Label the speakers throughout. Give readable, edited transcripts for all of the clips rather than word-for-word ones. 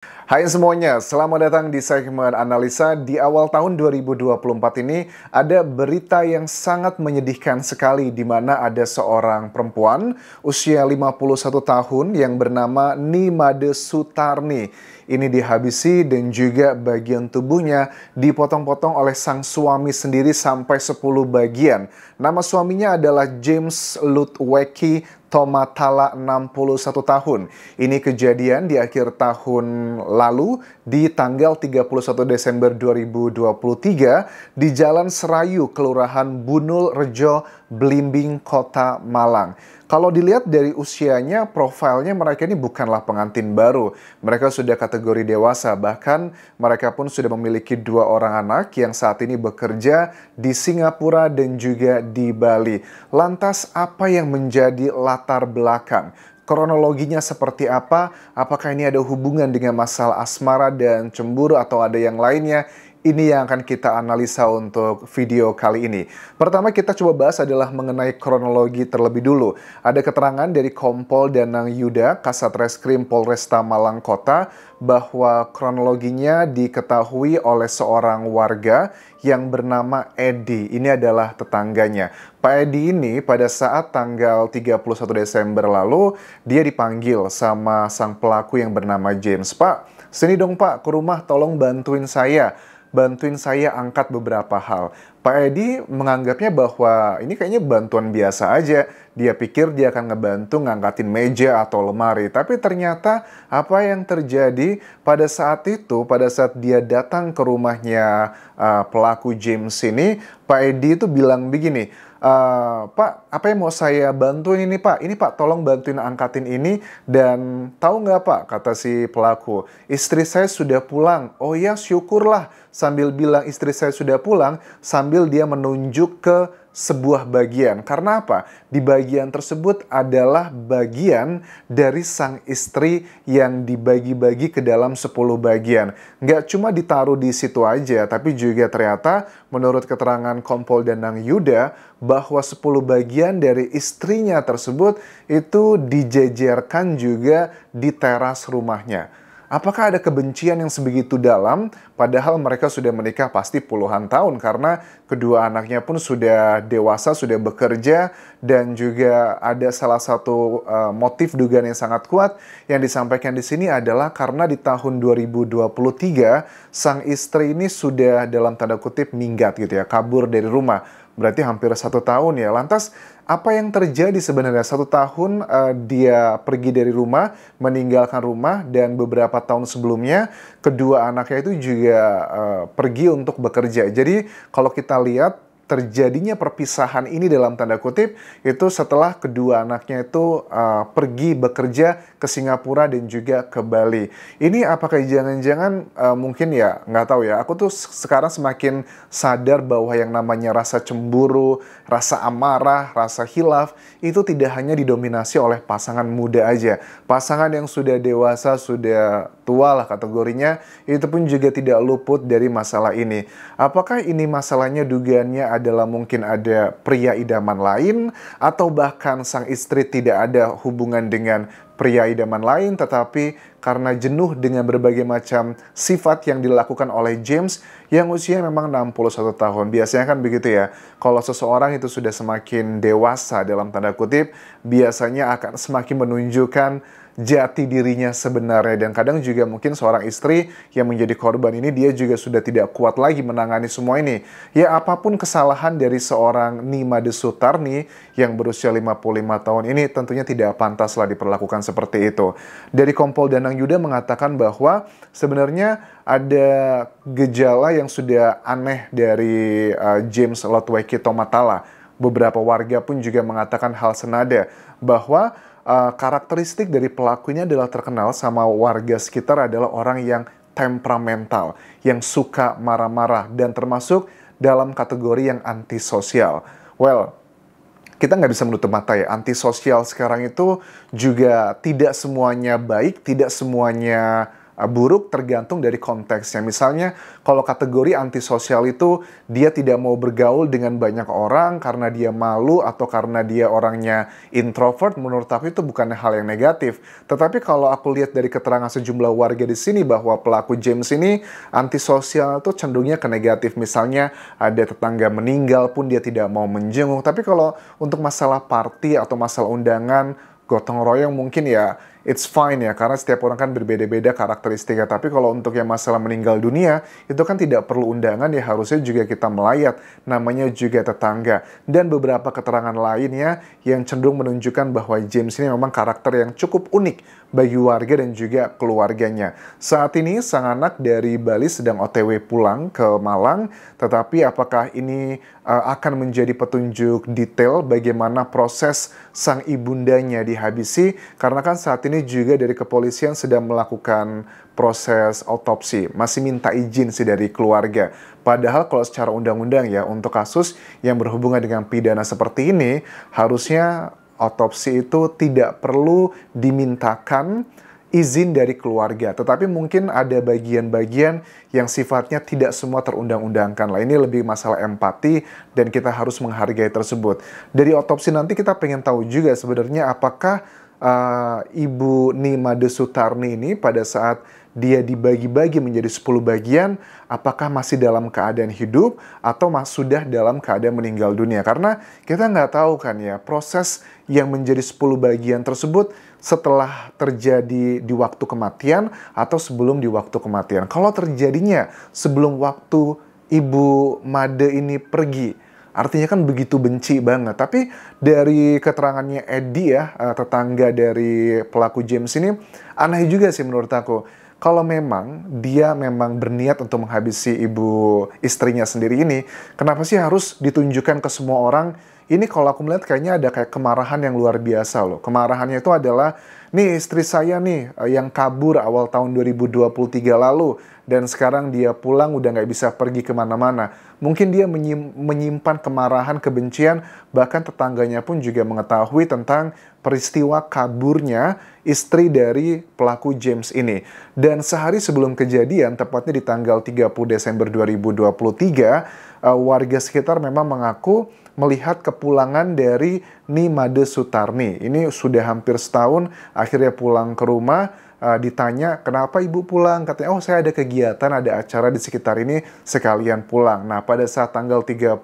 Speaker 1: Hai semuanya, selamat datang di segmen analisa. Di awal tahun 2024 ini ada berita yang sangat menyedihkan sekali di mana ada seorang perempuan usia 51 tahun yang bernama Nimade Sutarni. Ini dihabisi dan juga bagian tubuhnya dipotong-potong oleh sang suami sendiri sampai 10 bagian. Nama suaminya adalah James Lutweki Tomatala, 61 tahun. Ini kejadian di akhir tahun lalu di tanggal 31 Desember 2023 di Jalan Serayu, Kelurahan Bunul Rejo, Blimbing, Kota Malang. Kalau dilihat dari usianya, profilnya mereka ini bukanlah pengantin baru. Mereka sudah kategori dewasa, bahkan mereka pun sudah memiliki 2 orang anak yang saat ini bekerja di Singapura dan juga di Bali. Lantas apa yang menjadi latar belakang? Kronologinya seperti apa? Apakah ini ada hubungan dengan masalah asmara dan cemburu atau ada yang lainnya? Ini yang akan kita analisa untuk video kali ini. Pertama kita coba bahas adalah mengenai kronologi terlebih dulu. Ada keterangan dari Kompol Danang Yuda, Kasatreskrim Polresta Malang Kota, bahwa kronologinya diketahui oleh seorang warga yang bernama Edi. Ini adalah tetangganya. Pak Edi ini pada saat tanggal 31 Desember lalu, dia dipanggil sama sang pelaku yang bernama James. Pak, sini dong Pak, ke rumah tolong bantuin saya angkat beberapa hal. Pak Edi menganggapnya bahwa ini kayaknya bantuan biasa aja. Dia pikir dia akan ngebantu ngangkatin meja atau lemari. Tapi ternyata apa yang terjadi pada saat itu, pada saat dia datang ke rumahnya pelaku James ini, Pak Edi itu bilang begini, Pak, apa yang mau saya bantuin ini Pak? Ini Pak, tolong bantuin angkatin ini. Dan tahu nggak Pak, kata si pelaku, istri saya sudah pulang. Oh ya, syukurlah. Sambil bilang istri saya sudah pulang, sambil dia menunjuk ke sebuah bagian. Karena apa? Di bagian tersebut adalah bagian dari sang istri yang dibagi-bagi ke dalam 10 bagian. Nggak cuma ditaruh di situ aja, tapi juga ternyata menurut keterangan Kompol Danang Yuda, bahwa 10 bagian dari istrinya tersebut itu dijejerkan juga di teras rumahnya. Apakah ada kebencian yang sebegitu dalam, padahal mereka sudah menikah pasti puluhan tahun karena kedua anaknya pun sudah dewasa, sudah bekerja, dan juga ada salah satu motif dugaan yang sangat kuat yang disampaikan di sini adalah karena di tahun 2023 sang istri ini sudah dalam tanda kutip minggat gitu ya, kabur dari rumah. Berarti hampir 1 tahun ya. Lantas apa yang terjadi sebenarnya? 1 tahun dia pergi dari rumah, meninggalkan rumah, dan beberapa tahun sebelumnya kedua anaknya itu juga pergi untuk bekerja. Jadi kalau kita lihat terjadinya perpisahan ini dalam tanda kutip itu setelah kedua anaknya itu pergi bekerja ke Singapura dan juga ke Bali. Ini apakah jangan-jangan mungkin ya, nggak tahu ya, aku tuh sekarang semakin sadar bahwa yang namanya rasa cemburu, rasa amarah, rasa hilaf itu tidak hanya didominasi oleh pasangan muda aja. Pasangan yang sudah dewasa, sudah tua lah kategorinya, itu pun juga tidak luput dari masalah ini. Apakah ini masalahnya dugaannya adalah mungkin ada pria idaman lain, atau bahkan sang istri tidak ada hubungan dengan pria idaman lain, tetapi karena jenuh dengan berbagai macam sifat yang dilakukan oleh James yang usia memang 61 tahun. Biasanya kan begitu ya, kalau seseorang itu sudah semakin dewasa dalam tanda kutip, biasanya akan semakin menunjukkan jati dirinya sebenarnya. Dan kadang juga mungkin seorang istri yang menjadi korban ini, dia juga sudah tidak kuat lagi menangani semua ini. Ya apapun kesalahan dari seorang Nimade Sutarni yang berusia 55 tahun ini tentunya tidak pantaslah diperlakukan seperti itu. Dari Kompol Danang Yuda mengatakan bahwa sebenarnya ada gejala yang sudah aneh dari James Lutweki Tomatala. Beberapa warga pun juga mengatakan hal senada, bahwa karakteristik dari pelakunya adalah terkenal sama warga sekitar adalah orang yang temperamental, yang suka marah-marah, dan termasuk dalam kategori yang antisosial. Well, kita nggak bisa menutup mata ya, antisosial sekarang itu juga tidak semuanya baik, tidak semuanya buruk tergantung dari konteksnya. Misalnya kalau kategori antisosial itu dia tidak mau bergaul dengan banyak orang karena dia malu atau karena dia orangnya introvert, menurut aku itu bukan hal yang negatif. Tetapi kalau aku lihat dari keterangan sejumlah warga di sini bahwa pelaku James ini antisosial itu cenderungnya ke negatif. Misalnya ada tetangga meninggal pun dia tidak mau menjenguk. Tapi kalau untuk masalah party atau masalah undangan, gotong royong mungkin ya it's fine ya, karena setiap orang kan berbeda-beda karakteristiknya. Tapi kalau untuk yang masalah meninggal dunia, itu kan tidak perlu undangan ya, harusnya juga kita melayat, namanya juga tetangga. Dan beberapa keterangan lainnya yang cenderung menunjukkan bahwa James ini memang karakter yang cukup unik bagi warga dan juga keluarganya. Saat ini sang anak dari Bali sedang OTW pulang ke Malang, tetapi apakah ini akan menjadi petunjuk detail bagaimana proses sang ibundanya dihabisi, karena kan saat ini juga dari kepolisian sedang melakukan proses autopsi, masih minta izin sih dari keluarga. Padahal kalau secara undang-undang ya, untuk kasus yang berhubungan dengan pidana seperti ini, harusnya autopsi itu tidak perlu dimintakan izin dari keluarga. Tetapi mungkin ada bagian-bagian yang sifatnya tidak semua terundang-undangkan lah. Ini lebih masalah empati dan kita harus menghargai tersebut. Dari autopsi nanti kita pengen tahu juga sebenarnya apakah Ibu Nimade Sutarni ini pada saat dia dibagi-bagi menjadi 10 bagian, apakah masih dalam keadaan hidup atau sudah dalam keadaan meninggal dunia. Karena kita nggak tahu kan ya, proses yang menjadi 10 bagian tersebut setelah terjadi di waktu kematian atau sebelum di waktu kematian. Kalau terjadinya sebelum waktu Ibu Made ini pergi, artinya kan begitu benci banget. Tapi dari keterangannya Eddie ya, tetangga dari pelaku James ini, aneh juga sih menurut aku. Kalau memang dia memang berniat untuk menghabisi ibu istrinya sendiri ini, kenapa sih harus ditunjukkan ke semua orang? Ini kalau aku melihat kayaknya ada kayak kemarahan yang luar biasa loh. Kemarahannya itu adalah, nih istri saya nih yang kabur awal tahun 2023 lalu, dan sekarang dia pulang udah nggak bisa pergi kemana-mana. Mungkin dia menyimpan kemarahan, kebencian, bahkan tetangganya pun juga mengetahui tentang peristiwa kaburnya istri dari pelaku James ini. Dan sehari sebelum kejadian, tepatnya di tanggal 30 Desember 2023, warga sekitar memang mengaku melihat kepulangan dari Nimade Sutarni. Ini sudah hampir setahun, akhirnya pulang ke rumah. Ditanya, kenapa ibu pulang? Katanya, oh saya ada kegiatan, ada acara di sekitar ini, sekalian pulang. Nah, pada saat tanggal 30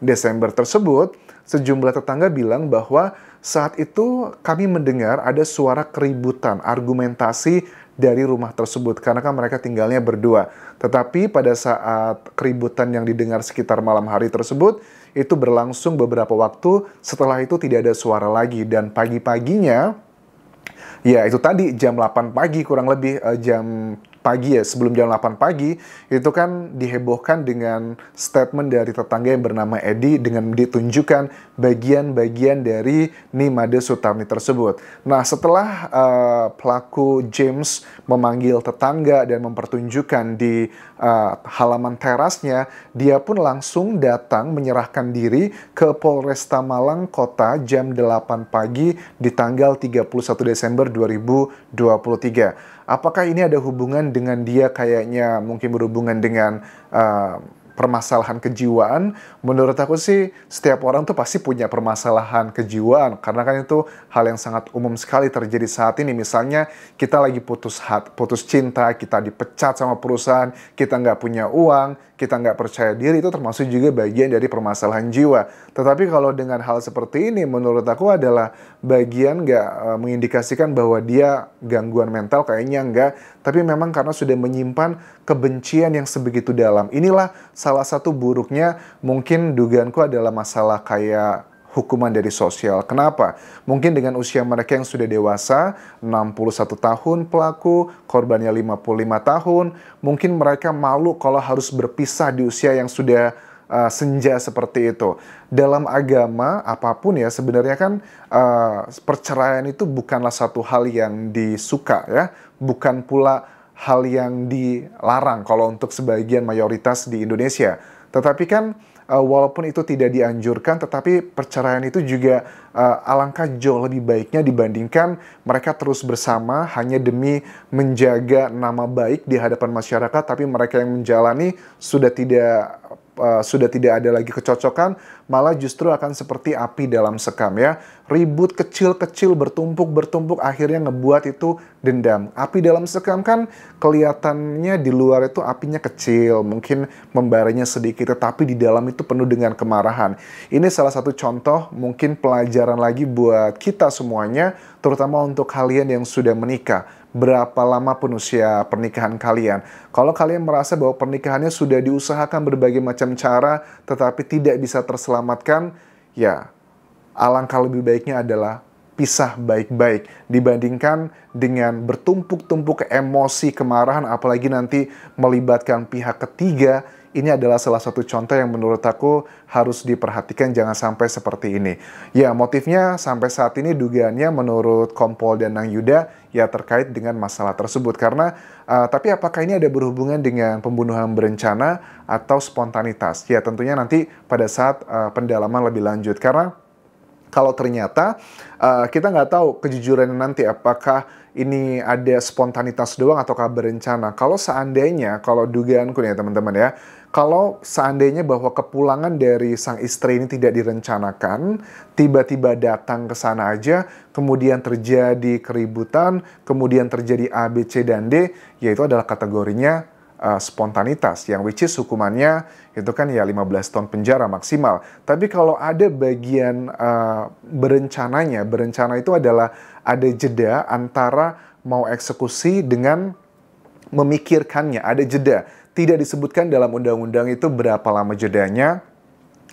Speaker 1: Desember tersebut, sejumlah tetangga bilang bahwa saat itu kami mendengar ada suara keributan, argumentasi dari rumah tersebut, karena kan mereka tinggalnya berdua. Tetapi pada saat keributan yang didengar sekitar malam hari tersebut, itu berlangsung beberapa waktu, setelah itu tidak ada suara lagi. Dan pagi-paginya, ya itu tadi jam 8 pagi kurang lebih, jam pagi ya, sebelum jam 8 pagi, itu kan dihebohkan dengan statement dari tetangga yang bernama Eddie dengan ditunjukkan bagian-bagian dari Nimade Sutarni tersebut. Nah, setelah pelaku James memanggil tetangga dan mempertunjukkan di halaman terasnya, dia pun langsung datang menyerahkan diri ke Polresta Malang Kota jam 8 pagi di tanggal 31 Desember 2023. Apakah ini ada hubungan dengan dia kayaknya mungkin berhubungan dengan permasalahan kejiwaan? Menurut aku sih setiap orang tuh pasti punya permasalahan kejiwaan, karena kan itu hal yang sangat umum sekali terjadi saat ini. Misalnya kita lagi putus cinta, kita dipecat sama perusahaan, kita nggak punya uang, kita nggak percaya diri, itu termasuk juga bagian dari permasalahan jiwa. Tetapi kalau dengan hal seperti ini, menurut aku adalah bagian nggak mengindikasikan bahwa dia gangguan mental, kayaknya enggak. Tapi memang karena sudah menyimpan kebencian yang sebegitu dalam. Inilah salah satu buruknya, mungkin dugaanku adalah masalah kayak hukuman dari sosial. Kenapa? Mungkin dengan usia mereka yang sudah dewasa, 61 tahun pelaku, korbannya 55 tahun, mungkin mereka malu kalau harus berpisah di usia yang sudah senja seperti itu. Dalam agama apapun ya, sebenarnya kan perceraian itu bukanlah satu hal yang disuka ya, bukan pula hal yang dilarang kalau untuk sebagian mayoritas di Indonesia. Tetapi kan walaupun itu tidak dianjurkan, tetapi perceraian itu juga alangkah jauh lebih baiknya dibandingkan mereka terus bersama hanya demi menjaga nama baik di hadapan masyarakat, tapi mereka yang menjalani sudah tidak ada lagi kecocokan, malah justru akan seperti api dalam sekam ya. Ribut kecil-kecil bertumpuk-bertumpuk akhirnya ngebuat itu dendam. Api dalam sekam kan kelihatannya di luar itu apinya kecil, mungkin membaranya sedikit, tetapi di dalam itu penuh dengan kemarahan. Ini salah satu contoh mungkin pelajaran lagi buat kita semuanya, terutama untuk kalian yang sudah menikah. Berapa lama pun usia pernikahan kalian. Kalau kalian merasa bahwa pernikahannya sudah diusahakan berbagai macam cara, tetapi tidak bisa terselamatkan, ya alangkah lebih baiknya adalah pisah baik-baik dibandingkan dengan bertumpuk-tumpuk emosi kemarahan, apalagi nanti melibatkan pihak ketiga. Ini adalah salah satu contoh yang menurut aku harus diperhatikan, jangan sampai seperti ini. Ya, motifnya sampai saat ini dugaannya menurut Kompol Danang Yuda ya terkait dengan masalah tersebut. Karena, tapi apakah ini ada berhubungan dengan pembunuhan berencana atau spontanitas? Ya, tentunya nanti pada saat pendalaman lebih lanjut. Karena kalau ternyata kita nggak tahu kejujurannya nanti apakah ini ada spontanitas doang ataukah berencana. Kalau seandainya, kalau dugaanku nih ya teman-teman ya, kalau seandainya bahwa kepulangan dari sang istri ini tidak direncanakan, tiba-tiba datang ke sana aja, kemudian terjadi keributan, kemudian terjadi A, B, C, dan D, yaitu adalah kategorinya spontanitas, yang which is hukumannya itu kan ya 15 tahun penjara maksimal. Tapi kalau ada bagian berencana itu adalah ada jeda antara mau eksekusi dengan memikirkannya, ada jeda. Tidak disebutkan dalam undang-undang itu berapa lama jedanya,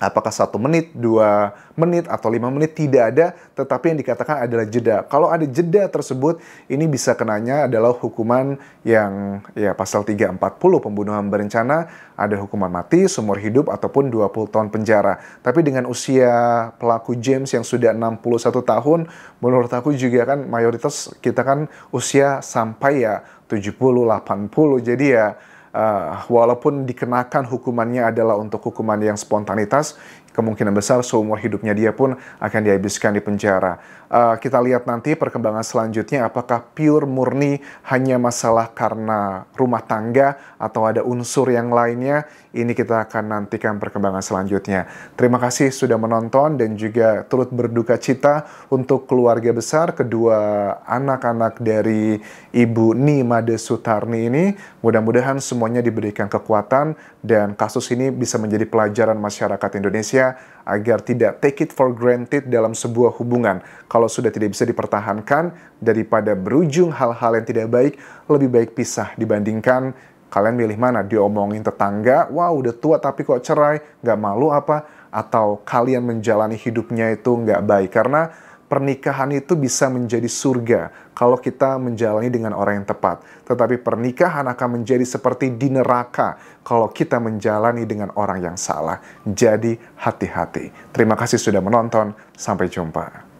Speaker 1: apakah 1 menit, 2 menit, atau 5 menit, tidak ada, tetapi yang dikatakan adalah jeda. Kalau ada jeda tersebut, ini bisa kenanya adalah hukuman yang ya pasal 340 pembunuhan berencana, ada hukuman mati, seumur hidup, ataupun 20 tahun penjara. Tapi dengan usia pelaku James yang sudah 61 tahun, menurut aku juga kan mayoritas kita kan usia sampai ya 70, 80, jadi ya walaupun dikenakan hukumannya adalah untuk hukuman yang spontanitas, kemungkinan besar seumur hidupnya dia pun akan dihabiskan di penjara. Kita lihat nanti perkembangan selanjutnya apakah pure murni hanya masalah karena rumah tangga atau ada unsur yang lainnya. Ini kita akan nantikan perkembangan selanjutnya. Terima kasih sudah menonton dan juga turut berduka cita untuk keluarga besar kedua anak-anak dari Ibu Ni Made Sutarni ini. Mudah-mudahan semuanya diberikan kekuatan dan kasus ini bisa menjadi pelajaran masyarakat Indonesia agar tidak take it for granted dalam sebuah hubungan. Kalau sudah tidak bisa dipertahankan, daripada berujung hal-hal yang tidak baik, lebih baik pisah dibandingkan kalian milih mana? Diomongin tetangga, wah udah tua tapi kok cerai, nggak malu apa? Atau kalian menjalani hidupnya itu nggak baik? Karena pernikahan itu bisa menjadi surga kalau kita menjalani dengan orang yang tepat. Tetapi pernikahan akan menjadi seperti di neraka kalau kita menjalani dengan orang yang salah. Jadi hati-hati. Terima kasih sudah menonton. Sampai jumpa.